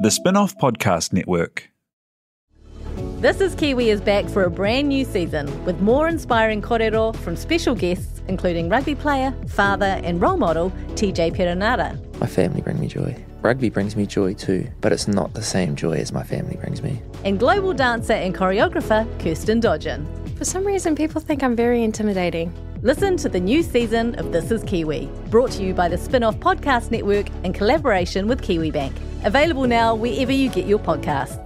The Spin-Off Podcast Network. This is Kiwi is back for a brand new season with more inspiring kōrero from special guests including rugby player, father and role model TJ Perenara. My family bring me joy. Rugby brings me joy too, but it's not the same joy as my family brings me. And global dancer and choreographer Kirsten Dodgen. For some reason, people think I'm very intimidating. Listen to the new season of This is Kiwi, brought to you by the Spin-Off Podcast Network in collaboration with KiwiBank. Available now wherever you get your podcasts.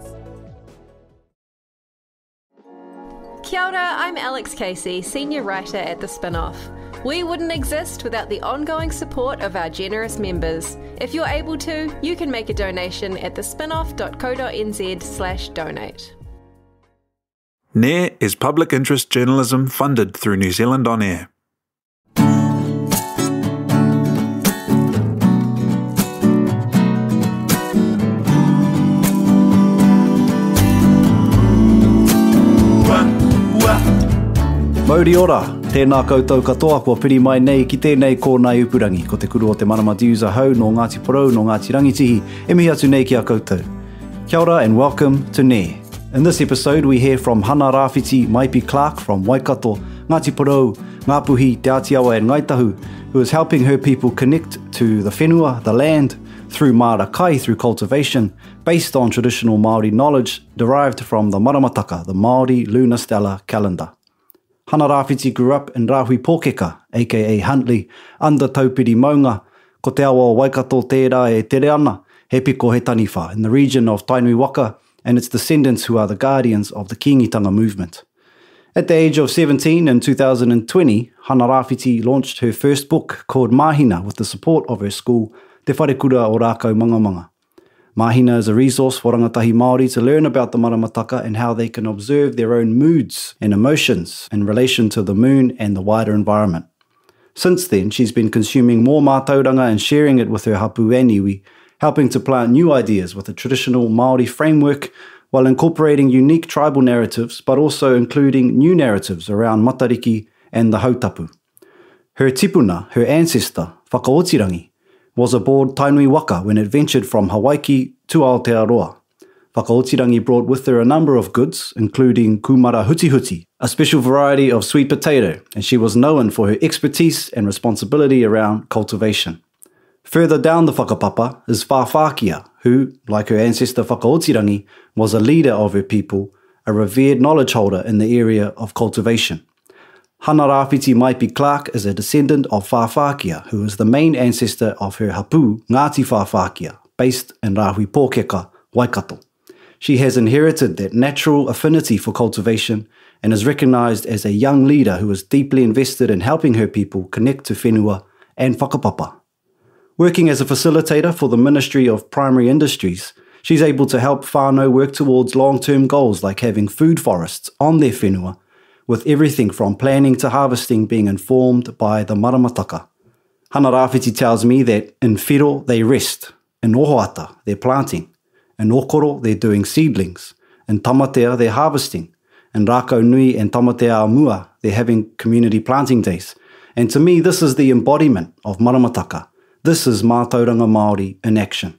Kia ora, I'm Alex Casey, Senior Writer at The Spin-Off. We wouldn't exist without the ongoing support of our generous members. If you're able to, you can make a donation at thespinoff.co.nz/donate. NAIR is public interest journalism funded through New Zealand On Air. Mauri ora, tēnā koutou katoa kua piri mai nei ki tēnei kōnei upurangi ko Te Kuru o te Marama diuza hau no Ngāti Porou no Ngāti Rangitihi e mihi atu nei ki a koutou. Kia ora and welcome to NAIR. In this episode we hear from Hana-Rāwhiti Maipi-Clarke from Waikato, Ngāti Porou, Ngāpuhi, Te Atiawa and Tahu, who is helping her people connect to the whenua, the land, through marakai, through cultivation, based on traditional Māori knowledge derived from the maramataka, the Māori lunar stellar calendar. Hana-Rāwhiti grew up in Rāhui-Pōkeka, aka Huntly, under taupiri maunga, ko te awa o Waikato tērā e Meriana, he piko he taniwha, in the region of Tainui Waka, and its descendants who are the guardians of the kingitanga movement. At the age of 17 in 2020, Hana-Rāwhiti launched her first book called Mahina with the support of her school, Te Wharekura o Rākau Mangamanga. Mahina is a resource for rangatahi Māori to learn about the maramataka and how they can observe their own moods and emotions in relation to the moon and the wider environment. Since then, she's been consuming more mātauranga and sharing it with her hapu and iwi, helping to plant new ideas with a traditional Māori framework while incorporating unique tribal narratives, but also including new narratives around matariki and the hautapu. Her tipuna, her ancestor, Whakaotirangi, was aboard Tainui Waka when it ventured from Hawaii to Aotearoa. Whakaotirangi brought with her a number of goods, including kumara huti-huti, a special variety of sweet potato, and she was known for her expertise and responsibility around cultivation. Further down the whakapapa is Whāwhākia, who, like her ancestor Whakaotirangi, was a leader of her people, a revered knowledge holder in the area of cultivation. Hana-Rāwhiti Maipi-Clarke is a descendant of Whāwhākia, who is the main ancestor of her hapu, Ngāti Whāwhākia, based in Rāhui-Pōkeka, Waikato. She has inherited that natural affinity for cultivation and is recognised as a young leader who is deeply invested in helping her people connect to whenua and whakapapa. Working as a facilitator for the Ministry of Primary Industries, she's able to help whānau work towards long-term goals like having food forests on their whenua, with everything from planning to harvesting being informed by the maramataka. Hana-Rāwhiti tells me that in whiro they rest, in ohoata they're planting, in okoro they're doing seedlings, in tamatea they're harvesting, in Rākau Nui and Tamatea Amua they're having community planting days. And to me this is the embodiment of maramataka. This is mātauranga Māori in action.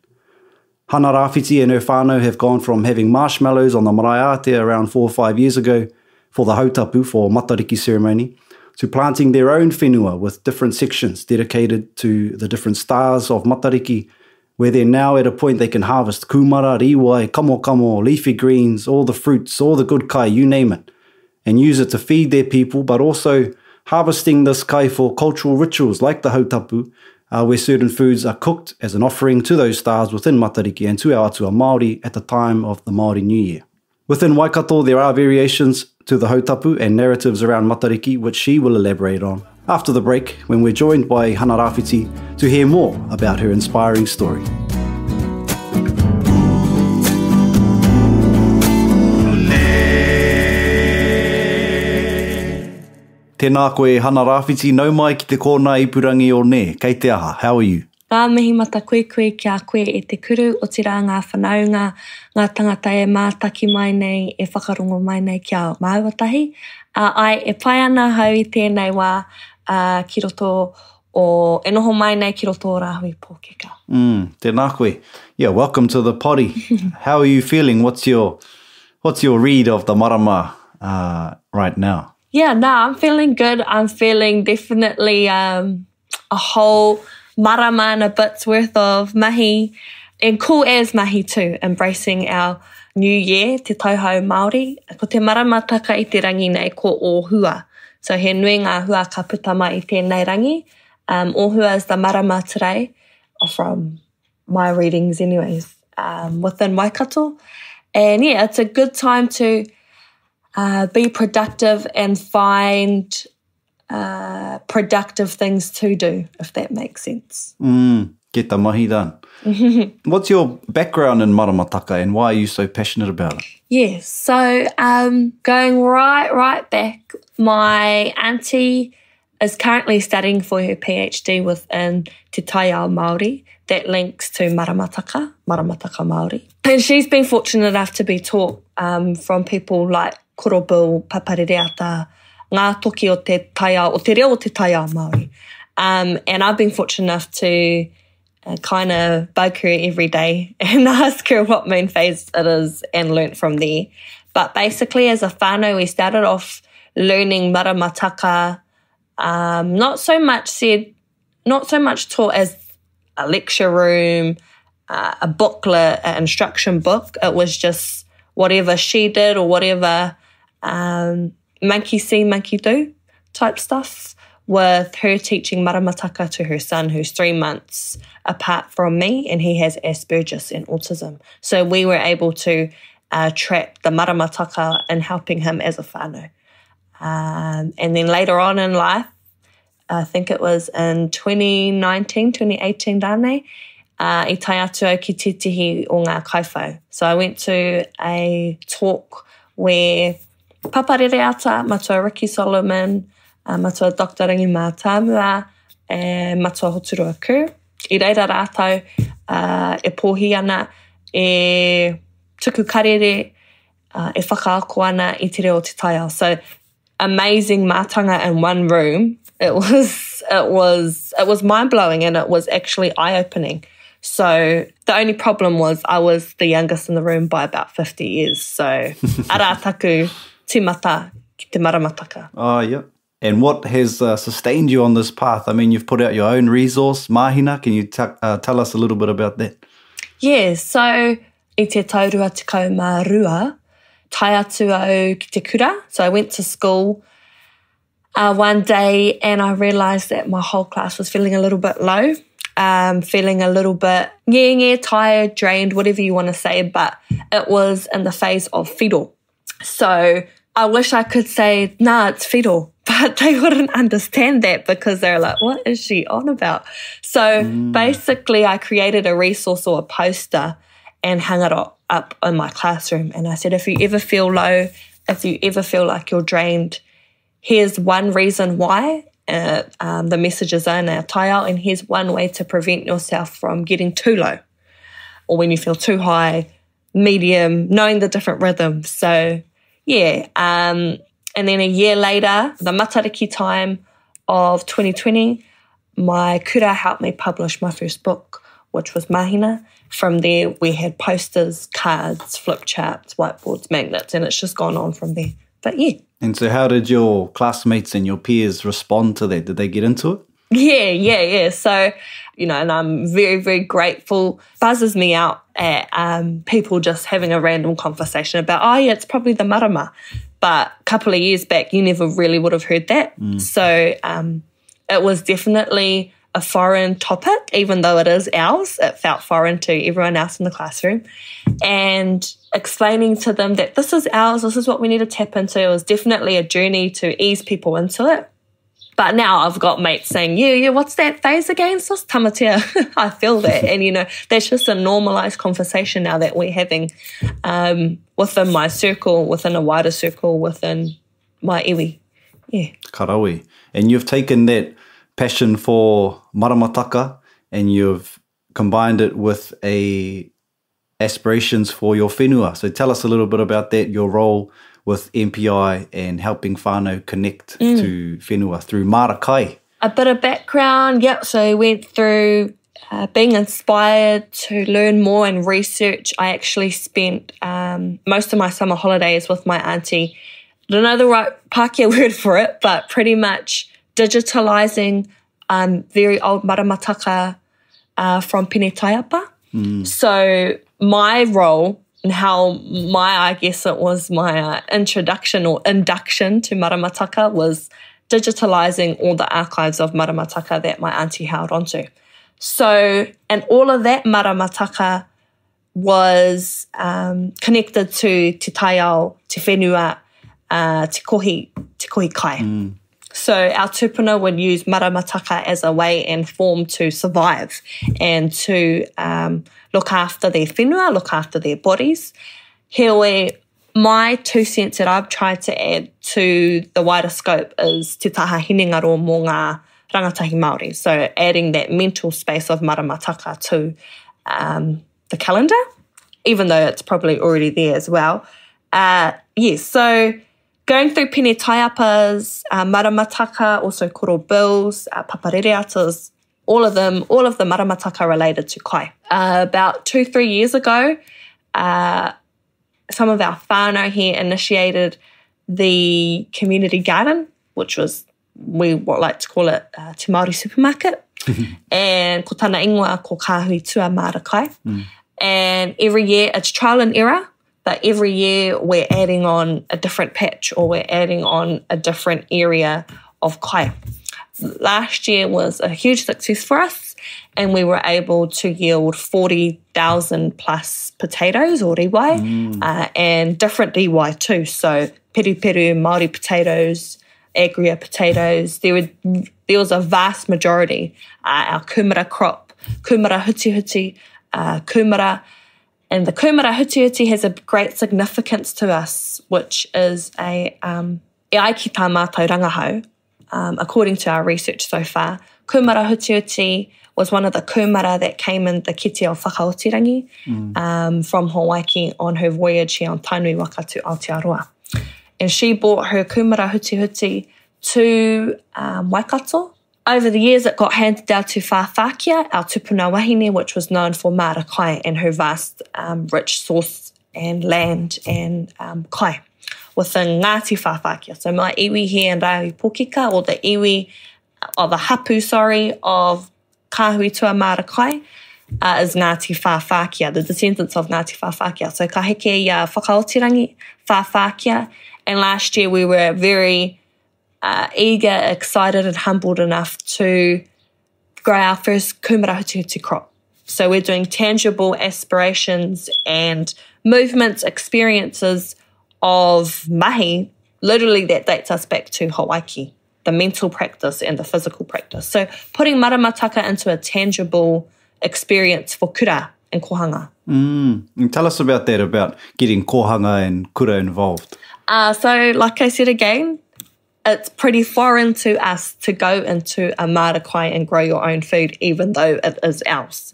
Hana-Rāwhiti and her whānau have gone from having marshmallows on the marae Atea around 4 or 5 years ago for the hautapu, for matariki ceremony, to planting their own whenua with different sections dedicated to the different stars of matariki, where they're now at a point they can harvest kumara, riwai, kamo, leafy greens, all the fruits, all the good kai, you name it, and use it to feed their people, but also harvesting this kai for cultural rituals like the hautapu, where certain foods are cooked as an offering to those stars within matariki and to our atua Māori at the time of the Māori New Year. Within Waikato, there are variations to the hautapu and narratives around matariki, which she will elaborate on after the break when we're joined by Hana-Rāwhiti to hear more about her inspiring story. Tēnā koe Hana-Rāwhiti, nau mai ki te kōna ipurangi o ne. Kei te aha, how are you? Ka mihi mata koe kia koe e te kuru o tira ngā whanaunga, ngā tangata e mātaki mai nei, e whakarongo mai nei kia māuatahi. Ai e pai ana hau i tēnei wā ki roto o e noho mai nei ki roto rāhui pōkeka. Tēnā koe. Yeah, welcome to the potty. How are you feeling? What's your read of the marama right now? Yeah, no, I'm feeling good. I'm feeling definitely a whole marama and a bit's worth of mahi, and cool as mahi too, embracing our new year, te tauhou Māori. Ko te maramataka i te rangi nei ko ōhua. So he nui ngā hua ka puta mai i tēnei rangi. Ōhua is the marama today, from my readings anyways, within Waikato. And yeah, it's a good time to be productive and find productive things to do, if that makes sense. Get the mahi done. What's your background in maramataka and why are you so passionate about it? Yes, so going right back, my auntie is currently studying for her PhD within Te Taiao Māori that links to maramataka Māori. And she's been fortunate enough to be taught from people like Korobu, Paparereata, ngā toki o te taiao, o te reo o te taiao Māori. And I've been fortunate enough to kind of bug her every day and ask her what moon phase it is and learnt from there. But basically as a whānau, we started off learning maramataka, not so much taught as a lecture room, a booklet, an instruction book. It was just whatever she did or whatever monkey see, monkey do type stuff, with her teaching maramataka to her son, who's 3 months apart from me, and he has Asperger's and autism. So we were able to track the maramataka and helping him as a whānau. And then later on in life, I think it was in 2018, rānei, I tai atu au ki titihi o ngā kaiwhau. So I went to a talk where Paparereata, matua Ricky Solomon, matua Dr. Rangi Mātauranga, and matua Hoturua Kuru. I reira rātau e pōhi ana, e tuku karere, e whakaako ana I te reo te taiao. So amazing mātanga in one room. It was mind-blowing and it was actually eye-opening. So the only problem was I was the youngest in the room by about 50 years. So ara taku te mata ki te maramataka. Oh, yeah. And what has sustained you on this path? I mean, you've put out your own resource, Mahina. Can you tell us a little bit about that? Yeah, so I te taurua tekau mā rua, tai atu au ki te kura. So I went to school one day and I realised that my whole class was feeling a little bit low, feeling a little bit tired, drained, whatever you want to say, but it was in the phase of whiro. So I wish I could say, nah, it's whiro, but they wouldn't understand that because they're like, what is she on about? So basically I created a resource or a poster and hung it up in my classroom. And I said, if you ever feel low, if you ever feel like you're drained, here's one reason why. The messages are in our taiao, and here's one way to prevent yourself from getting too low, or when you feel too high, medium, knowing the different rhythms. So yeah, and then a year later, the matariki time of 2020, my kura helped me publish my first book, which was Mahina. From there, we had posters, cards, flip charts, whiteboards, magnets, and it's just gone on from there. But yeah. And so how did your classmates and your peers respond to that? Did they get into it? Yeah. So, and I'm very, very grateful. Buzzes me out at people just having a random conversation about, oh, yeah, it's probably the marama. But a couple of years back, you never really would have heard that. So it was definitely a foreign topic, even though it is ours. It felt foreign to everyone else in the classroom. And explaining to them that this is ours, this is what we need to tap into. It was definitely a journey to ease people into it. But now I've got mates saying, yeah, what's that phase again? Sis tamatea. I feel that. And, that's just a normalised conversation now that we're having within my circle, within a wider circle, within my iwi. Yeah. Karawi. And you've taken that passion for maramataka and you've combined it with aspirations for your whenua. So tell us a little bit about that, your role with MPI and helping whānau connect to whenua through marakai. A bit of background, yep. So I went through being inspired to learn more and research. I actually spent most of my summer holidays with my auntie. I don't know the right Pākehā word for it, but pretty much digitalising very old maramataka from Pine Taiapa. So my role and how I guess it was my introduction or induction to maramataka was digitalising all the archives of maramataka that my auntie held onto. So, and all of that maramataka was connected to te taiao, te whenua, te kohi kai. So our tupuna would use maramataka as a way and form to survive and to look after their whenua, look after their bodies. Here, my 2 cents that I've tried to add to the wider scope is te taha hinengaro mō ngā rangatahi Māori. So adding that mental space of maramataka to the calendar, even though it's probably already there as well. Yes, so going through Pine Taiapa's maramataka, also koro bills, paparereatas, all of the maramataka related to kai. About 2-3 years ago, some of our whānau here initiated the community garden, which was, we like to call it Te Māori supermarket. And ko tāna ingoa ko kāhui tua mārakai. And every year, it's trial and error, but every year we're adding on a different patch or we're adding on a different area of kai. Last year was a huge success for us, and we were able to yield 40,000 plus potatoes or riwai, and different riwai too. So peru Māori potatoes, agria potatoes. There was a vast majority. Our kumara crop, kumara huti, kumara. And the kumara huti has a great significance to us, which is e ai ki tā mātauranga hau. According to our research so far, kumara huti was one of the kumara that came in the kete o whakaotirangi from Hawaii on her voyage here on Tainui Waikato Aotearoa. And she brought her kumara huti to Waikato. Over the years, it got handed down to Whāwhākia, our tupuna wahine, which was known for marakai and her vast rich source and land and kai within Ngāti Whāwhākia. So my iwi here in Rāhui Pōkeka, or the iwi, or the hapu, of kāhui tua marakai, is Ngāti Whāwhākia, the descendants of Ngāti Whāwhākia. So ka heke ia whakaotirangi, Whāwhākia, and last year we were very eager, excited and humbled enough to grow our first kumara huti crop. So we're doing tangible aspirations and movements, experiences of mahi, literally that dates us back to Hawaii, the mental practice and the physical practice. So putting maramataka into a tangible experience for kura and kohanga. And tell us about that, about getting kohanga and kura involved. So like I said again, it's pretty foreign to us to go into a marakai and grow your own food, even though it is ours.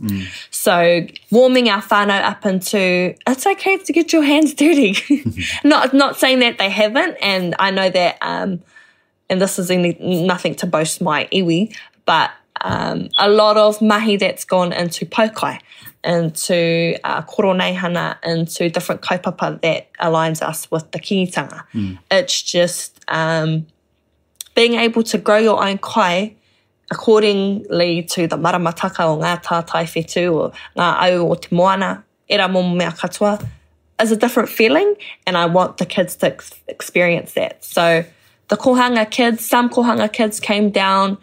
So warming our whānau up into, it's okay to get your hands dirty. Not saying that they haven't, and I know that, and this is nothing to boast my iwi, but a lot of mahi that's gone into paukai, into koroneihana, into different kaupapa that aligns us with the kingitanga. It's just being able to grow your own kai accordingly to the maramataka o ngā tātai whetū or ngā au o te moana, era momo mea katoa, is a different feeling, and I want the kids to experience that. So the kohanga kids, some kohanga kids came down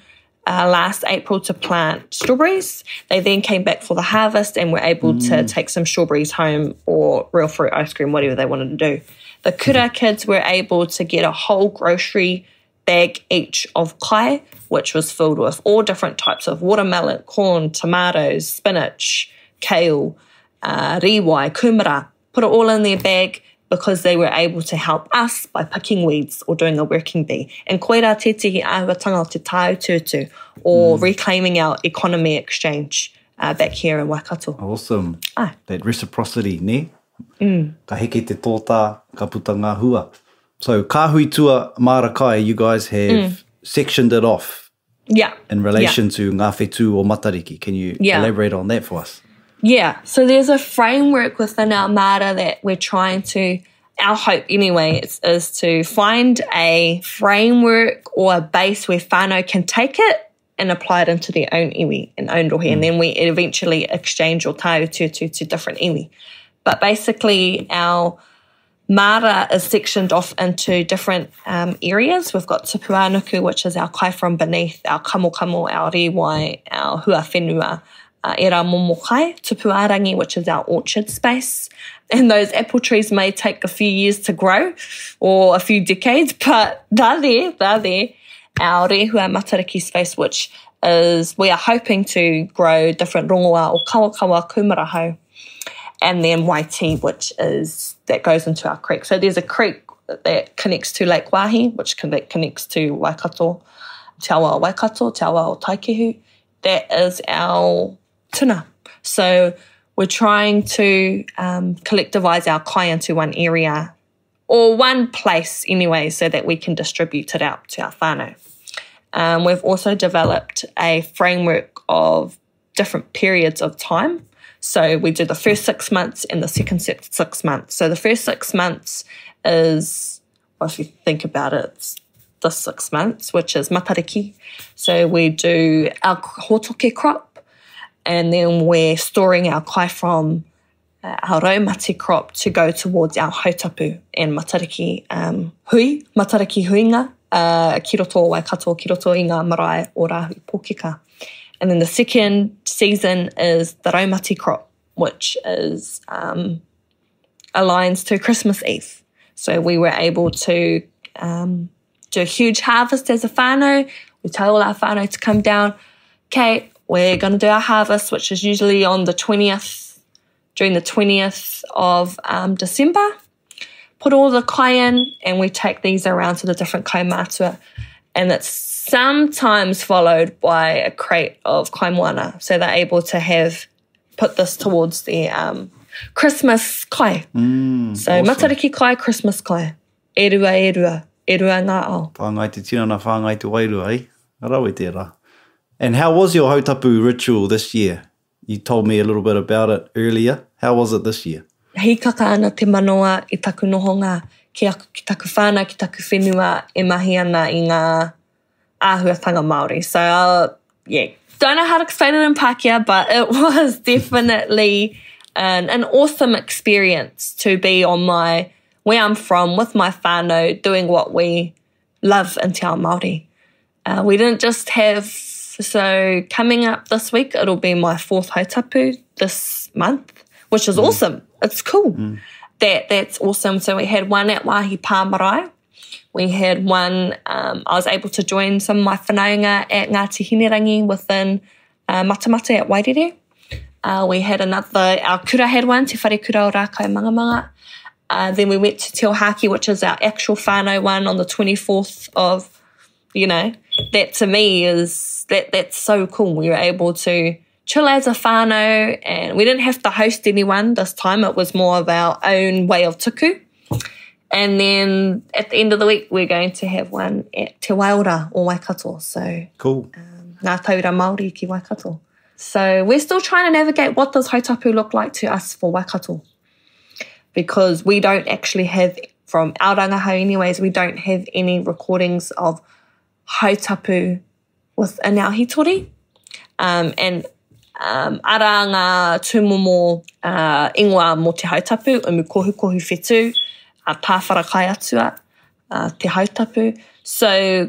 last April to plant strawberries. They then came back for the harvest and were able to take some strawberries home or real fruit ice cream, whatever they wanted to do. The kura kids were able to get a whole grocery bag each of kai, which was filled with all different types of watermelon, corn, tomatoes, spinach, kale, riwai, kumara. Put it all in their bag because they were able to help us by picking weeds or doing a working bee. And koera tētihi āhuatanga o te Tahu tutu, or reclaiming our economy exchange back here in Waikato. Awesome. That reciprocity, ne? Ka heke te tōta, ka puta ngā hua. So kāhui tua marakai, you guys have sectioned it off Yeah. in relation to ngā whetū o matariki. Can you elaborate on that for us? Yeah, so there's a framework within our mara that we're trying to, our hope anyway, is to find a framework or a base where whānau can take it and apply it into their own iwi and own rohe, and then we eventually exchange or tahu to different iwi. But basically our mara is sectioned off into different areas. We've got tupu anuku, which is our kai from beneath, our kamokamo, our riwai, our hua whenua, era momo kai, tupu arangi, which is our orchard space. And those apple trees may take a few years to grow or a few decades, but they're there. Our rehua matariki space, which is, we are hoping to grow different rongoa or kawakawa kumarahau. And then Waiti, which is, that goes into our creek. So there's a creek that connects to Lake Wāhi, which connects to Waikato, Te Waikato, Te o Taikehu. That is our tuna. So we're trying to collectivise our kai into one area, or one place anyway, so that we can distribute it out to our whānau. We've also developed a framework of different periods of time. So we do the first 6 months and the second 6 months. So the first 6 months is, well, if you think about it, it's the 6 months, which is matariki. So we do our hotoke crop, and then we're storing our kai from our raumati crop to go towards our hautapu and matariki matariki huinga, ki roto o Waikato, ki roto I ngā marae o Rāhui Pōkeka. And then the second season is the raumati crop, which is aligns to Christmas Eve. So we were able to do a huge harvest as a whānau. We tell all our whānau to come down. Okay, we're going to do our harvest, which is usually on the 20th, during the 20th of December. Put all the kai in, and we take these around to the different kai mātua. And it's sometimes followed by a crate of kai moana. So they're able to put this towards the Christmas kai. So awesome. Matariki kai, Christmas kai. Erua ngā ao. Whāngai te tinana, whāngai te wairua, eh? Arawe tērā. And how was your hautapu ritual this year? You told me a little bit about it earlier. How was it this year? Hikaka ana te manoa I taku nohonga, ki taku whānau, ki taku whenua, e mahi ana I ngā āhuatanga Māori. So, don't know how to explain it in Pākehā, but it was definitely an awesome experience to be on where I'm from, with my whānau, doing what we love in Te Ao Māori. We didn't just have, so coming up this week, it'll be my 4th hautapu this month, which is awesome. It's cool. That's awesome. So we had one at Wāhi Pāmarae. We had one, I was able to join some of my whanaunga at Ngāti Hinerangi within Matamata at Wairere. We had another, our kura had one, Te Whare Kura o Rākai Mangamanga. Then we went to Te Ohaki, which is our actual whānau one on the 24th of, that to me is, that's so cool. We were able to chill as a whānau, and we didn't have to host anyone this time. It was more of our own way of tuku. And then at the end of the week, we're going to have one at Te Waiora or Waikato. So cool. Ngā taura Māori ki Waikato. So we're still trying to navigate what does hautapu look like to us for Waikato. Because we don't actually have, from our rangahau anyways, we don't have any recordings of hautapu within our hitori. And ara ngā tūmomo ingoa mo te hautapu, umu kohu whetū, a tāwhara kai atua, te hautapu. So,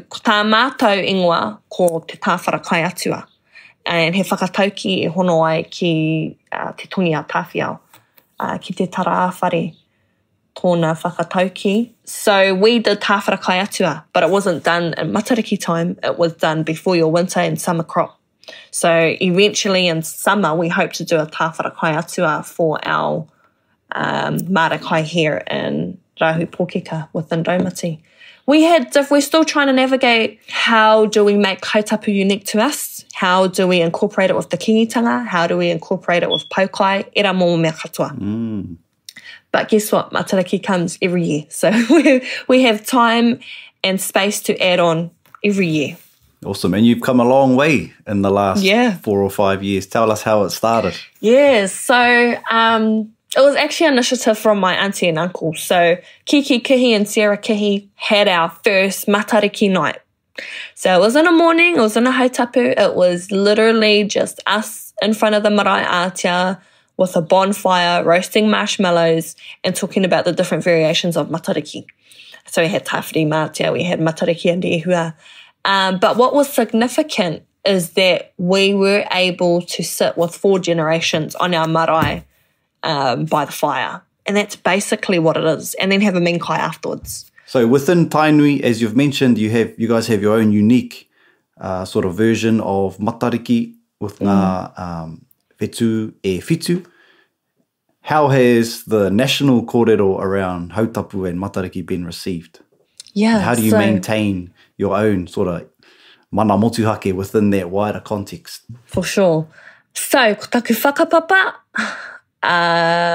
ko tā mātou ingoa ko te tāwhara kai atua. And he whakatauki e hono ai ki te tongi a tāwhiao, ki te tara āwhare, tōna whakatauki. So we did tāwhara kai atua, but it wasn't done in matariki time. It was done before your winter and summer crop. So eventually in summer, we hope to do a tāwhara kai atua for our marakai here in Rāhui Pōkeka within Raumati. We're still trying to navigate how do we make hautapu unique to us? How do we incorporate it with the kingitanga? How do we incorporate it with paukai? Era momo mea katoa. But guess what? Matariki comes every year. So we have time and space to add on every year. Awesome. And you've come a long way in the last 4 or 5 years. Tell us how it started. Yeah, so it was actually an initiative from my auntie and uncle. So Kiki Kihi and Sarah Kihi had our first matariki night. So it was in the morning, it was in a hautapu. It was literally just us in front of the marae ātea with a bonfire, roasting marshmallows and talking about the different variations of matariki. So we had tawhiri mātia, we had matariki and rehua. But what was significant is that we were able to sit with 4 generations on our marae by the fire. And that's basically what it is. And then have a minkai afterwards. So within Tainui, as you've mentioned, you guys have your own unique sort of version of matariki with ngā whetū e whitu. How has the national kōrero around hautapu and matariki been received? Yeah. How do you maintain your own sort of mana motuhake within that wider context? For sure. So, ko taku whakapapa,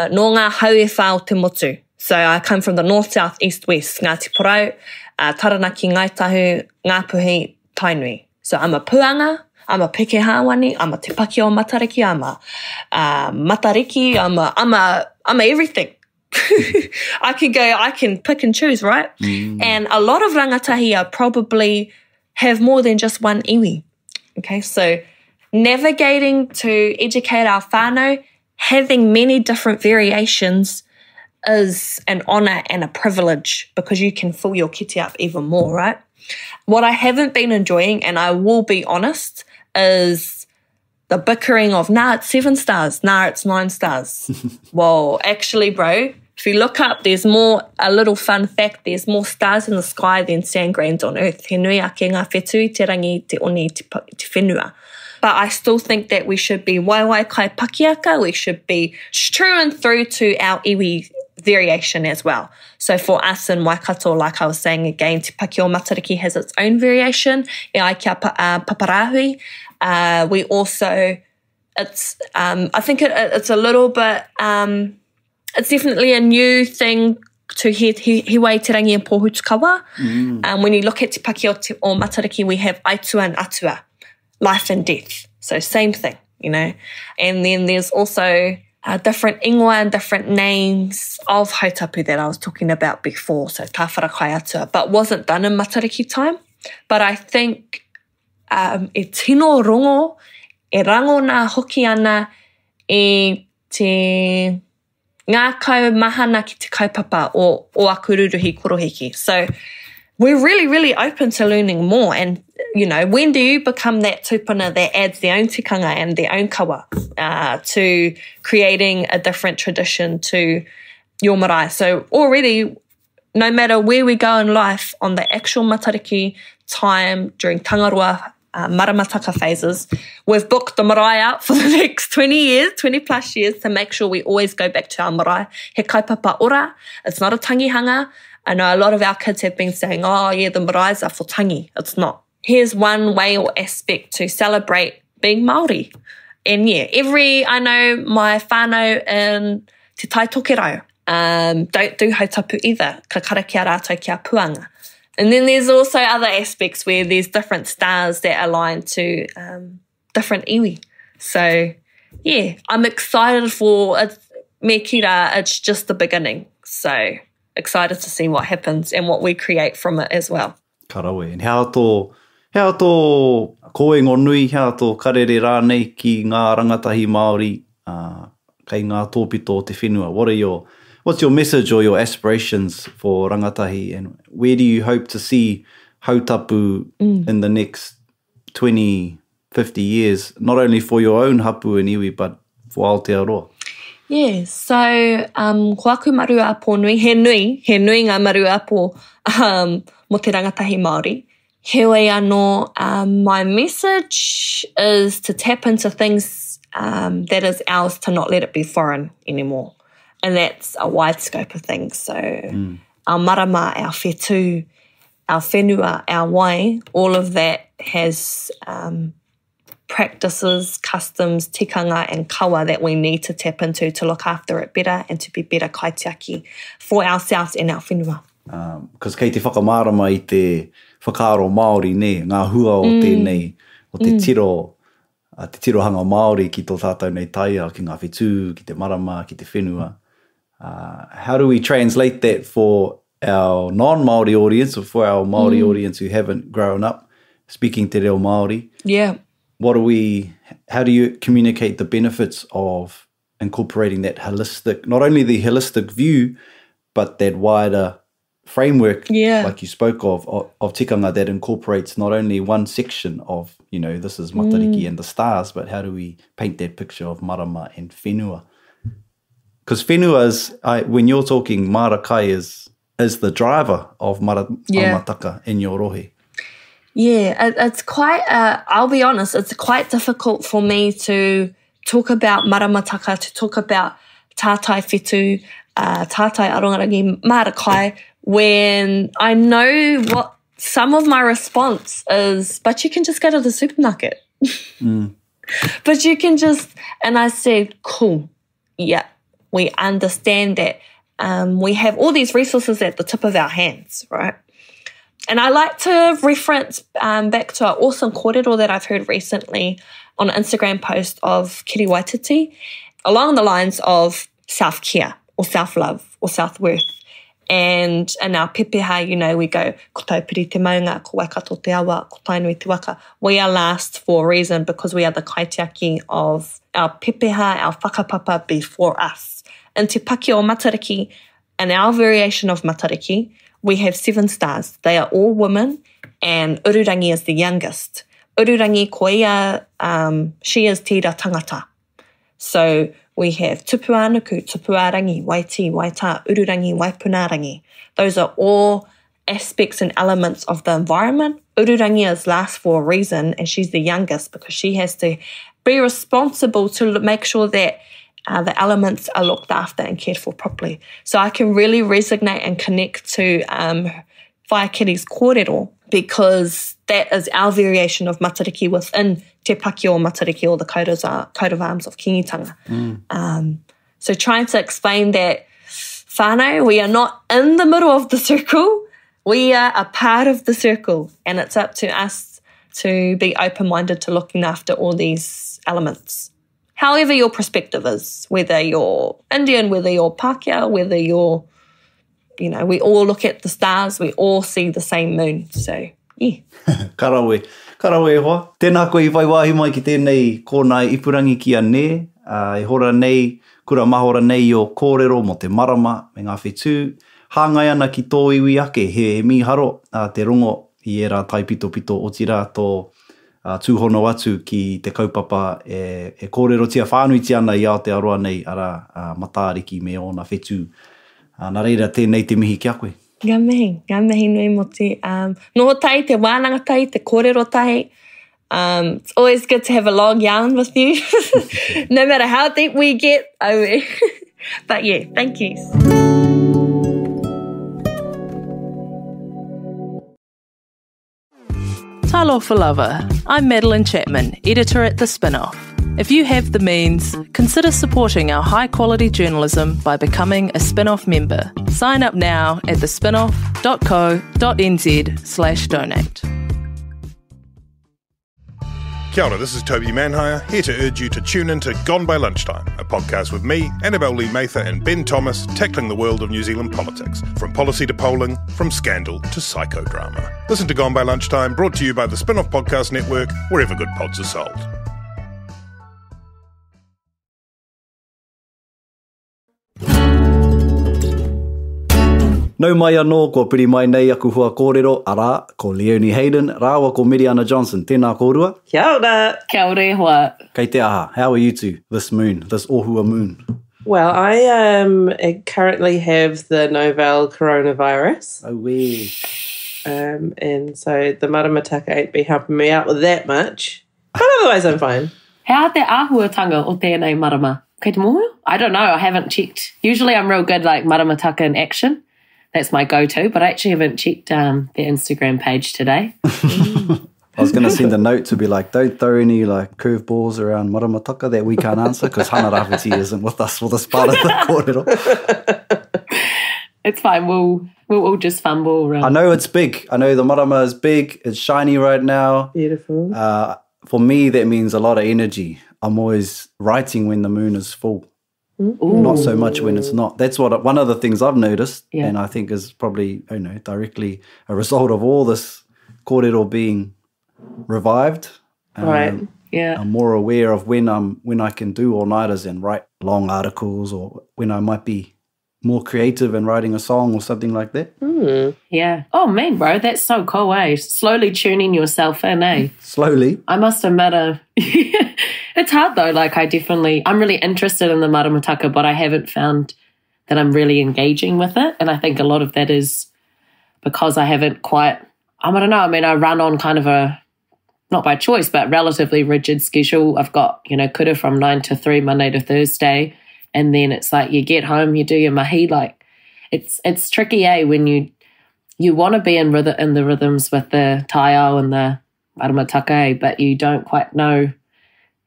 no ngā hau e whā o te motu. So I come from the north, south, east, west, Ngāti Porou, Taranaki, Tahu, Ngāpuhi, Tainui. So I'm a puanga, I'm a peke hāwani, I'm a te paki o matariki, I'm a matariki, I'm a everything. I can pick and choose, right? And a lot of rangatahi are probably have more than just one iwi. Okay, so navigating to educate our whānau, having many different variations is an honour and a privilege because you can fill your kiti up even more, right? What I haven't been enjoying, and I will be honest, is the bickering of, nah, it's 7 stars, nah, it's 9 stars. Well, actually, bro, if you look up, there's more, a little fun fact, there's more stars in the sky than sand grains on earth. He nui ake ngā whetū, te rangi, te oni, te whenua. But I still think that we should be waiwai kai pakiaka, we should be true and through to our iwi variation as well. So for us in Waikato, like I was saying again, Te Paki o Matariki has its own variation. E ai kia paparahui. We also, it's, I think it's a little bit, it's definitely a new thing to he wai te rangi and pohutukawa. When you look at Te Paki o Matariki, we have aitua and atua, life and death. So same thing, you know. And then there's also different ingoa and different names of hautapu that I was talking about before, so ka wharakai atua, but wasn't done in matariki time. But I think e tino rongo, e rango nā hoki ana e te ngā kau mahana ki te kaupapa o akururuhi korohiki. So we're really, really open to learning more. And, you know, when do you become that tupuna that adds their own tikanga and their own kawa to creating a different tradition to your marae? So already, no matter where we go in life, on the actual matariki time, during tangaroa, maramataka phases, we've booked the marae out for the next 20 years, 20 plus years, to make sure we always go back to our marae. He kaipapa ora, it's not a tangihanga. I know a lot of our kids have been saying, oh yeah, the maraes are for tangi. It's not. Here's one way or aspect to celebrate being Māori. And yeah, I know my whānau in Te Tai Tokerau don't do hautapu either. Ka kara kia rātou kia puanga. And then there's also other aspects where there's different stars that align to different iwi. So yeah, I'm excited for it. Me kira, it's just the beginning. So excited to see what happens and what we create from it as well. Karawe. And how tō koengo nui, how tō karere rānei ki ngā rangatahi Māori, kei ngā tōpito te whenua. What's your message or your aspirations for rangatahi, and where do you hope to see hautapu in the next 20, 50 years, not only for your own hapu and iwi, but for Aotearoa? Yeah, so ko aku Maraama-Apanui, he nui ngā Maraama-Apanui mo te rangatahi Māori. Heoi anō, my message is to tap into things that is ours, to not let it be foreign anymore. And that's a wide scope of things. So our marama, our whetū, our whenua, our wai, all of that has practices, customs, tikanga and kawa that we need to tap into to look after it better and to be better kaitiaki for ourselves and our whenua. Because kei te whakamārama I te whakaaro Māori, ne, ngā hua o tēnei, o te tirohanga Māori ki tō tātou nei taia, ki ngā whetū, ki te marama, ki te whenua. How do we translate that for our non-Māori audience, or for our Māori audience who haven't grown up speaking te reo Māori? Yeah. How do you communicate the benefits of incorporating that holistic, not only the holistic view, but that wider framework, like you spoke of tikanga that incorporates not only one section of, this is matariki and the stars, but how do we paint that picture of marama and whenua? Because whenua is, when you're talking, marakai is the driver of maramataka in your rohe. Yeah, it's quite, I'll be honest, it's quite difficult for me to talk about maramataka, to talk about tātai whetū, tātai arongarangi, marakai, when I know what some of my response is, but you can just go to the supermarket. But you can just, and I said, cool, yeah, we understand that we have all these resources at the tip of our hands, right? And I like to reference back to an awesome kōrero that I've heard recently on an Instagram post of Kiri Waititi, along the lines of self-care or self-love or self-worth. And in our pepeha, we go, ko tau piri te maunga, ko Waikato te awa, ko tainui te waka. We are last for a reason because we are the kaitiaki of our pepeha, our whakapapa before us. In Te Paki o Matariki, in our variation of Matariki, we have 7 stars. They are all women, and Ururangi is the youngest. Ururangi ko ia, she is tira tangata. So we have tupu anuku, tupu arangi, waiti, waita, ururangi, waipunarangi. Those are all aspects and elements of the environment. Ururangi is last for a reason, and she's the youngest because she has to be responsible to make sure that the elements are looked after and cared for properly. So I can really resonate and connect to Whaikiri's kōrero because that is our variation of matariki within Te Paki o Matariki, or the coat of arms of Kingitanga. So trying to explain that whānau, we are not in the middle of the circle, we are a part of the circle, and it's up to us to be open-minded to looking after all these elements. However your perspective is, whether you're Indian, whether you're Pākehā, whether you're, we all look at the stars, we all see the same moon. So, yeah. Karawe hoa. Tēnā koe I waiwahi mai ki tēnei kōnai ipurangi ki a ne. E hora nei, kura mahora nei o kōrero mo te marama me ngā whetū. Hāngai ana ki tō iwi ake he miharo te rongo I era tai pito o tira tō tūhono atu ki te kaupapa e kōrero tia whānuiti ana I Aotearoa nei ara matariki me ona whetū. Nā reira tēnei te mihi kia koe. Ngā mihi nui mo te noho tai, te wānanga tai, te kōrero tai. It's always good to have a long yarn with you, no matter how deep we get. But yeah, thank you. Talofa lover, I'm Madeline Chapman, editor at The Spinoff. If you have the means, consider supporting our high-quality journalism by becoming a Spinoff member. Sign up now at thespinoff.co.nz/donate. Kia ora, this is Toby Manhire, here to urge you to tune in to Gone by Lunchtime, a podcast with me, Annabelle Lee Mather and Ben Thomas, tackling the world of New Zealand politics, from policy to polling, from scandal to psychodrama. Listen to Gone by Lunchtime, brought to you by the Spinoff Podcast Network, wherever good pods are sold. Nau mai anō, ko piri mai nei aku hua kōrero, arā, ko Leonie Hayden, rāua ko Meriana Johnsen. Tēnā kōrua. Kia ora. Kia ora hoa. Kei te aha, how are you two this moon, this ohua moon? Well, I currently have the novel coronavirus. Oh, wee. And so the maramataka ain't been helping me out with that much. But otherwise I'm fine. How te āhuatanga o tēnei marama? Kei te moho? I don't know, I haven't checked. Usually I'm real good like maramataka in action. That's my go-to, but I actually haven't checked their Instagram page today. I was going to send a note to be like, don't throw any like curveballs around maramataka that we can't answer because Hana-Rāwhiti isn't with us for this part of the kōrero. It's fine. We'll We'll all just fumble around. I know it's big. I know the marama is big. It's shiny right now. Beautiful. For me, that means a lot of energy. I'm always writing when the moon is full. Not so much when it's not. That's one of the things I've noticed, and I think is probably directly a result of all this kōrero being revived. Right. Yeah. I'm more aware of when I can do all-nighters and write long articles, or when I might be more creative in writing a song or something like that. Yeah. Oh, man, bro, that's so cool, eh? Slowly tuning yourself in, eh? Slowly. I must admit, it's hard though. Like I'm really interested in the maramataka, but I haven't found that I'm really engaging with it. And I think a lot of that is because I haven't quite, I don't know. I mean, I run on kind of a, not by choice, but relatively rigid schedule. I've got, kura from 9 to 3, Monday to Thursday. And then it's like you get home, you do your mahi. Like it's tricky, eh? When you want to be in the rhythms with the taiao and the maramataka, but you don't quite know.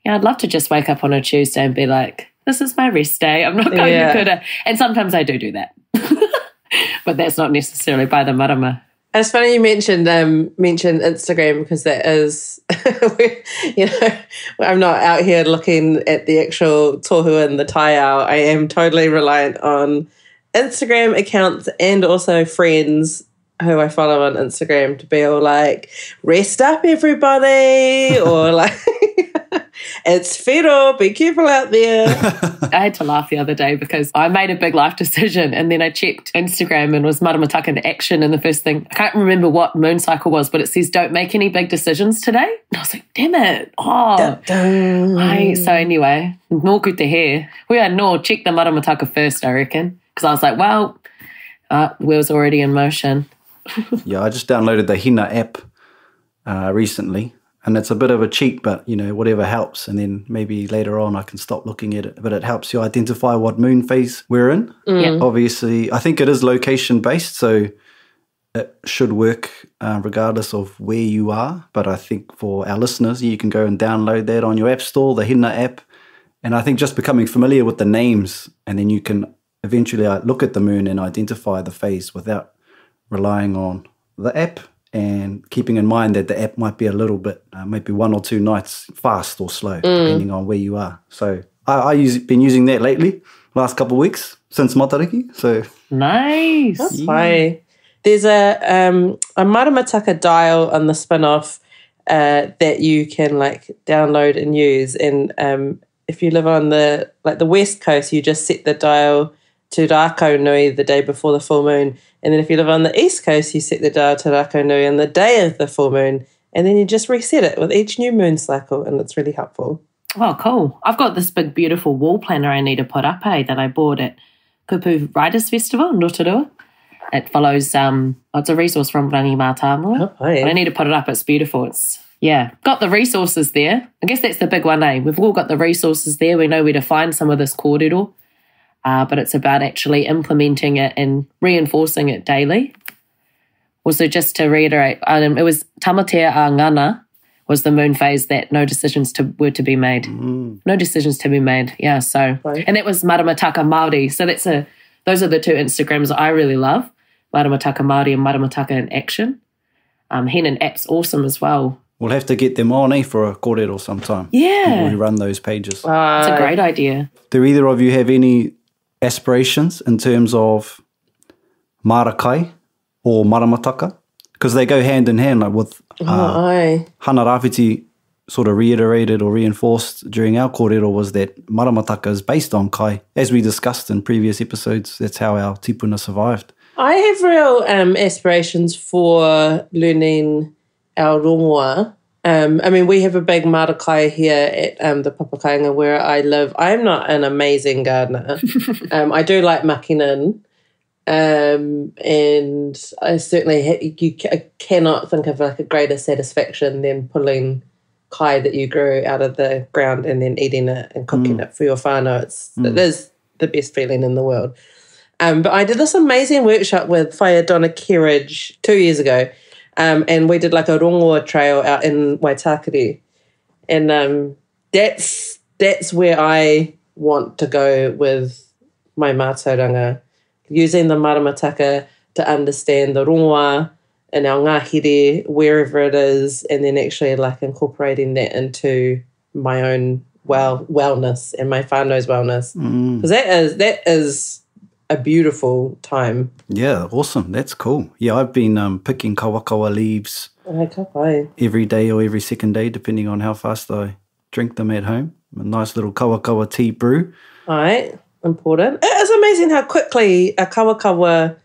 Yeah, I'd love to just wake up on a Tuesday and be like, this is my rest day. I'm not going to kura. And sometimes I do that. But that's not necessarily by the marama. It's funny you mentioned Instagram, because that is, I'm not out here looking at the actual tohu and the taiao. I am totally reliant on Instagram accounts and also friends who I follow on Instagram to be all like, rest up everybody, or like, it's whiro, be careful out there. I had to laugh the other day because I made a big life decision, and then I checked Instagram and was maramataka into action, and the first thing, I can't remember what moon cycle was, but it says don't make any big decisions today. And I was like, damn it. So anyway, nōku te he. Check the maramataka first, I reckon. Because I was like, well, wheel's already in motion. Yeah, I just downloaded the Hina app recently. And it's a bit of a cheat, but, whatever helps. And then maybe later on I can stop looking at it. But it helps you identify what moon phase we're in. Yeah. Obviously, I think it is location-based, so it should work regardless of where you are. But I think for our listeners, you can go and download that on your app store, the Hina app. And I think just becoming familiar with the names, and then you can eventually look at the moon and identify the phase without relying on the app. And keeping in mind that the app might be a little bit, maybe 1 or 2 nights fast or slow, depending on where you are. So I've been using that lately, last couple of weeks, since Matariki. So nice. That's fine. There's a maramataka dial on the spin-off that you can download and use. And if you live on the West Coast, you just set the dial to Rākau Nui the day before the full moon. And then if you live on the East Coast, you set the dial to Rākau Nui on the day of the full moon. And then you just reset it with each new moon cycle, and it's really helpful. Oh, cool. I've got this big, beautiful wall planner I need to put up, that I bought at Kupu Writers Festival in Rotorua. It follows, it's a resource from Rangitāne. Oh, yeah. I need to put it up. It's beautiful. Got the resources there. I guess that's the big one, eh? We've all got the resources there. We know where to find some of this kōrero. But it's about actually implementing it and reinforcing it daily. Also, just to reiterate, it was Tamatea a Ngana was the moon phase that no decisions were to be made. No decisions to be made, yeah. So, right. And that was maramataka Māori. So those are the 2 Instagrams I really love, maramataka Māori and maramataka in action. Henan app's awesome as well. We'll have to get them on, for a kōrero sometime. Yeah. People who run those pages. It's a great idea. Do either of you have any aspirations in terms of marakai or maramataka? Because they go hand in hand, with Hana-Rāwhiti sort of reiterated or reinforced during our kōrero was that maramataka is based on kai. As we discussed in previous episodes, that's how our tipuna survived. I have real aspirations for learning our rongoa. We have a big marakai here at the Papakainga where I live. I'm not an amazing gardener. I do like makinen. And I certainly, I cannot think of a greater satisfaction than pulling kai that you grew out of the ground and then eating it and cooking it for your whānau. It is the best feeling in the world. But I did this amazing workshop with Whaia Donna Kerridge 2 years ago. And we did a rongoa trail out in Waitakere. And that's where I want to go with my mātauranga, using the maramataka to understand the rongoā and our ngahere, wherever it is, and then actually like incorporating that into my own wellness and my whānau's wellness. Because that is a beautiful time. Yeah, awesome. That's cool. Yeah, I've been picking kawakawa leaves every day or every second day, depending on how fast I drink them at home. A nice little kawakawa tea brew. All right, important. It's amazing how quickly a kawakawa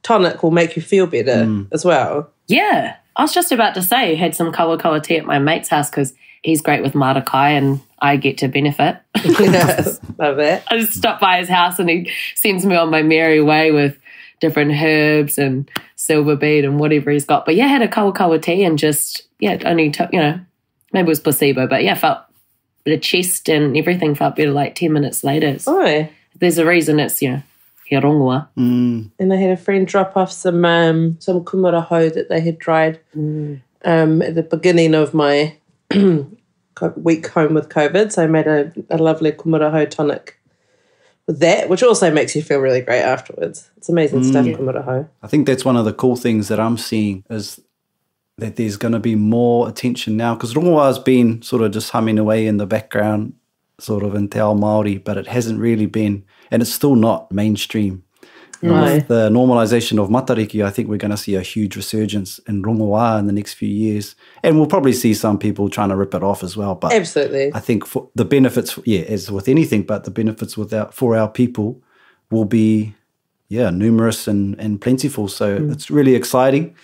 tonic will make you feel better as well. Yeah, I was just about to say, had some kawakawa tea at my mate's house because he's great with marakai and I get to benefit. Yes, love that. I just stop by his house and he sends me on my merry way with different herbs and silver bead and whatever he's got. But yeah, I had a kawakawa tea and just, it only took, maybe it was placebo, but yeah, felt the chest and everything felt better like 10 minutes later. Oh. There's a reason it's, he rongoā. And I had a friend drop off some kumara hau that they had dried at the beginning of my week home with COVID. So I made a lovely kumara hau tonic with that, which also makes you feel really great afterwards. It's amazing stuff, kumara hau. I think that's one of the cool things that I'm seeing is that there's going to be more attention now, because rongoā's been sort of just humming away in the background, sort of in te ao Māori, but it hasn't really been, and it's still not mainstream. With the normalisation of matariki, I think we're going to see a huge resurgence in rongoā in the next few years, and we'll probably see some people trying to rip it off as well. But absolutely, I think for the benefits, as with anything, but the benefits for our people will be, numerous and plentiful. So it's really exciting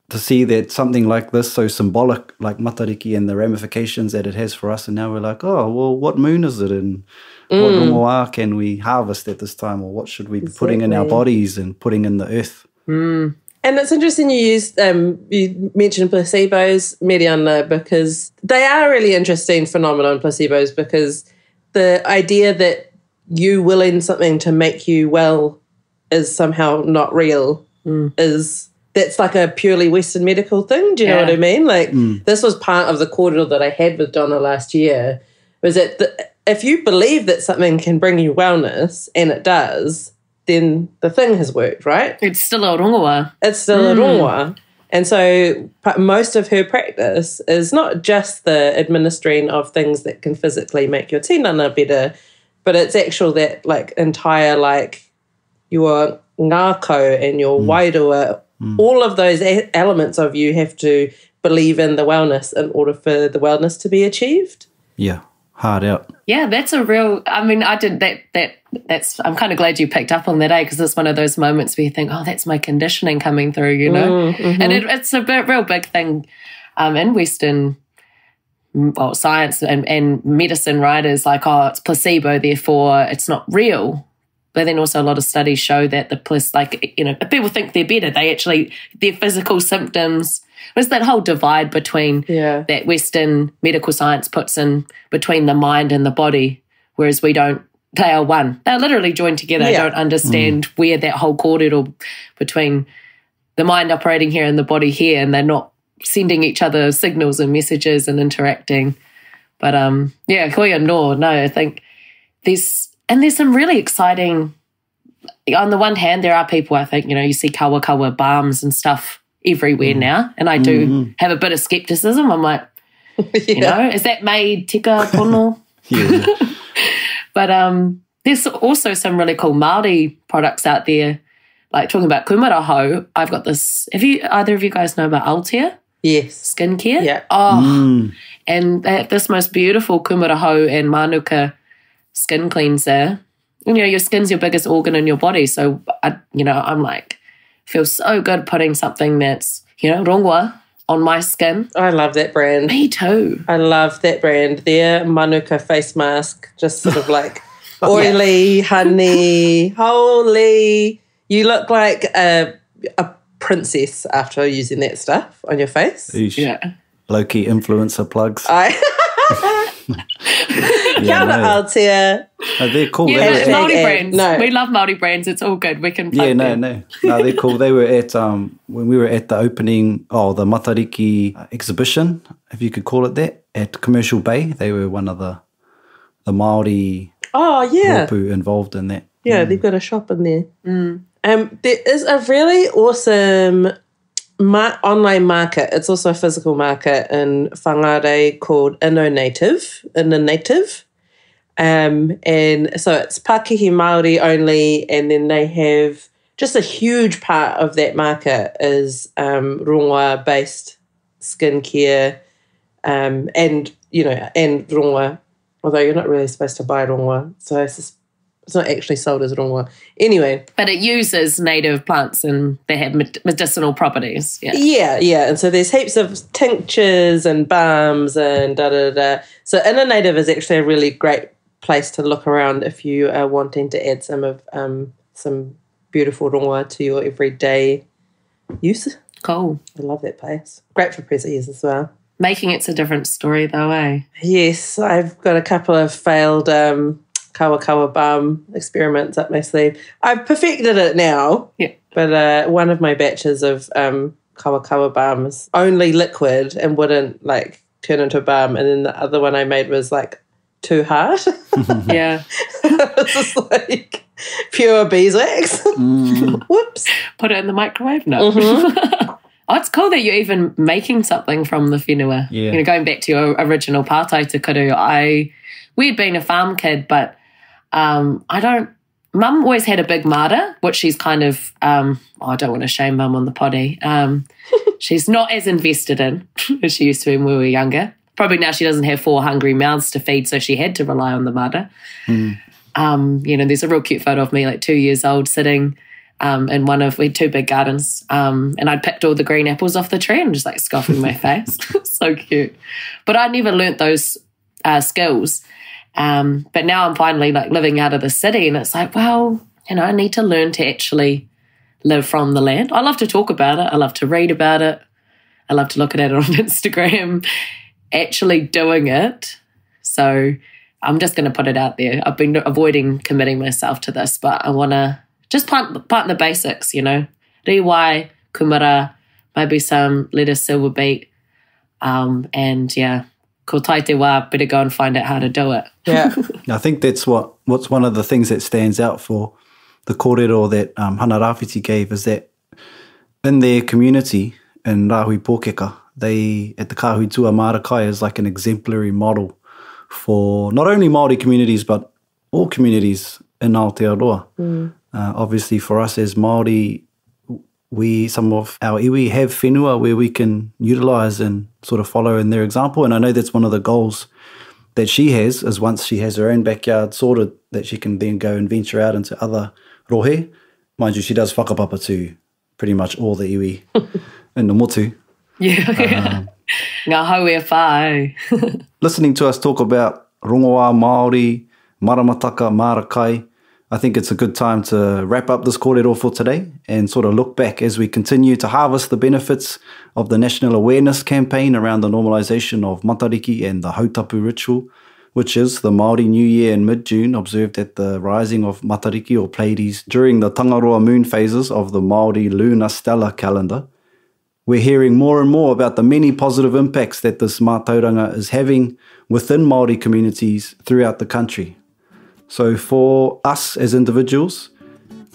to see that something like this, so symbolic, like matariki and the ramifications that it has for us, and now we're like, oh, well, what moon is it in? What rongoā can we harvest at this time, or what should we be putting in our bodies and putting in the earth? And it's interesting you mentioned placebos, Meriana, because they are a really interesting phenomenon, placebos, because the idea that you willing something to make you well is somehow not real that's like a purely Western medical thing. Do you know what I mean? Like this was part of the kōrero that I had with Donna last year, was that if you believe that something can bring you wellness, and it does, then the thing has worked, right? It's still a rongoā. It's still a rongoā. And so most of her practice is not just the administering of things that can physically make your tinana better, but it's actual that like entire like your ngākau and your wairua, all of those elements of you have to believe in the wellness in order for the wellness to be achieved. Yeah, hard out. Yeah, that's a real, I did that's, I'm kind of glad you picked up on that, because it's one of those moments where you think, oh, that's my conditioning coming through, you know? And it's a real big thing in Western science and medicine, right? Is like, oh, it's placebo, therefore it's not real. But then also a lot of studies show that if people think they're better, they actually, their physical symptoms, there's that whole divide between that Western medical science puts in between the mind and the body, whereas we don't, they are one. They're literally joined together. I don't understand where that whole kōrero between the mind operating here and the body here, and they're not sending each other signals and messages and interacting. But koia no, I think there's some really exciting, on the one hand, there are people, I think, you see kawa balms and stuff everywhere now, and I do have a bit of skepticism. I'm like, is that made tika pono? But there's also some really cool Māori products out there, like talking about kumara hau. I've got this, either of you guys know about Altea? Yes. Skincare? Yeah. And they have this most beautiful kumara hau and manuka skin cleanser. Your skin's your biggest organ in your body, so I'm like, feels so good putting something that's rongoā on my skin. I love that brand. Me too. I love that brand. Their manuka face mask, just sort of like oily, honey, holy. You look like a princess after using that stuff on your face. Eesh. Yeah. Low-key influencer plugs. Altea. Oh, they're cool. Yeah, Māori brands. No. We love Māori brands. It's all good. We can plug them. No, they're cool. They were at, when we were at the opening, the Matariki exhibition, if you could call it that, at Commercial Bay. They were one of the Māori rōpū involved in that. Yeah, they've got a shop in there. There is a really awesome online market. It's also a physical market in Whangarei called Inner Native. And so it's Pākehā Māori only, and then they have just a huge part of that market is rongoa-based skincare, and rongoa, although you're not really supposed to buy rongoa, so it's not actually sold as rongoa. Anyway. But it uses native plants and they have medicinal properties. Yeah. And so there's heaps of tinctures and balms and da-da-da. So Inner Native is actually a really great place to look around if you are wanting to add some beautiful rongoa to your everyday use. Cool. I love that place. Great for prezzies as well. Making it's a different story though, eh? Yes, I've got a couple of failed kawa balm experiments up my sleeve. I've perfected it now. Yeah. But one of my batches of kawa balm is only liquid and wouldn't turn into a balm, and then the other one I made was too hard. Yeah. It's just pure beeswax. Whoops. Put it in the microwave? No. Mm-hmm. Oh, it's cool that you're even making something from the whenua. Yeah. Going back to your original pātai Te Kuru, we had been a farm kid, but Mum always had a big mara, which she's kind of, I don't want to shame Mum on the potty. She's not as invested in as she used to be when we were younger. Probably now she doesn't have 4 hungry mouths to feed, so she had to rely on the mara. There's a real cute photo of me 2 years old sitting in we had 2 big gardens, and I'd picked all the green apples off the tree and just scoffing my face. So cute. But I never learnt those skills. But now I'm finally living out of the city, and it's I need to learn to actually live from the land. I love to talk about it. I love to read about it. I love to look at it on Instagram. Actually doing it. So I'm just going to put it out there. I've been avoiding committing myself to this, but I want to just plant the basics, Riwai, kumara, maybe some lettuce, silver beet, and yeah, ko tai te wā, better go and find out how to do it. Yeah. I think that's what's one of the things that stands out for the kōrero that Hana-Rāwhiti gave, is that in their community, in Rāhui Pōkeka, they, at the Kahuitua Marakai, is an exemplary model for not only Māori communities, but all communities in Aotearoa. Obviously, for us as Māori, some of our iwi have whenua where we can utilise and sort of follow in their example. And I know that's one of the goals that she has, is once she has her own backyard sorted, that she can then go and venture out into other rohe. Mind you, she does whakapapa to pretty much all the iwi in the motu. Yeah. Ngā hau e whā. Listening to us talk about rongoa, Māori, maramataka, marakai, I think it's a good time to wrap up this kōrero for today and sort of look back as we continue to harvest the benefits of the national awareness campaign around the normalisation of matariki and the hautapu ritual, which is the Māori New Year in mid-June, observed at the rising of matariki or Pleiades during the Tangaroa moon phases of the Māori lunar stellar calendar. We're hearing more and more about the many positive impacts that this mātauranga is having within Māori communities throughout the country. So for us as individuals,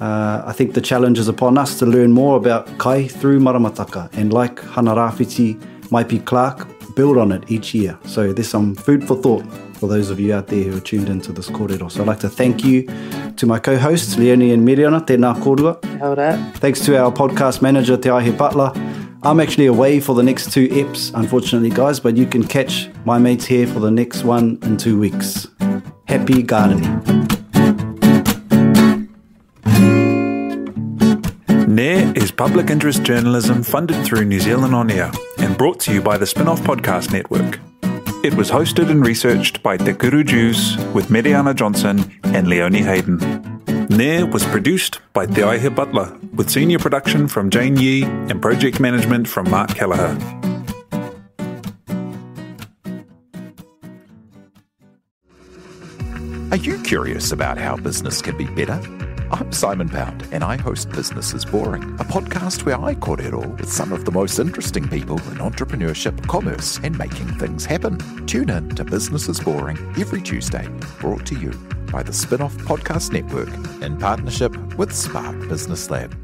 I think the challenge is upon us to learn more about kai through maramataka, and like Hana-Rāwhiti Maipi-Clarke, build on it each year. So there's some food for thought for those of you out there who are tuned into this kōrero. So I'd like to thank you to my co-hosts, Leonie and Meriana, tēnā kōrua. Hold up. Thanks to our podcast manager, Te Aihe Butler. I'm actually away for the next 2 eps, unfortunately, guys, but you can catch my mates here for the next one in 2 weeks. Happy gardening. NAIR is public interest journalism funded through New Zealand On Air and brought to you by the Spin-Off Podcast Network. It was hosted and researched by Te Kuru Jews with Meriana Johnsen and Leonie Hayden. NAIR was produced by Te Aihe Butler with senior production from Jane Yee and project management from Mark Kelleher. Are you curious about how business can be better? I'm Simon Pound, and I host Business is Boring, a podcast where I kōrero with some of the most interesting people in entrepreneurship, commerce, and making things happen. Tune in to Business is Boring every Tuesday, brought to you by the Spin-off Podcast Network in partnership with Spark Business Lab.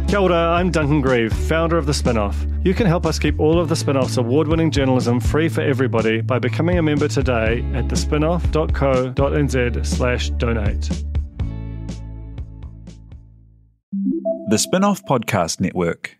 Kia ora, I'm Duncan Grieve, founder of The Spin-off. You can help us keep all of The Spin-off's award-winning journalism free for everybody by becoming a member today at thespinoff.co.nz/donate. The Spin-off Podcast Network.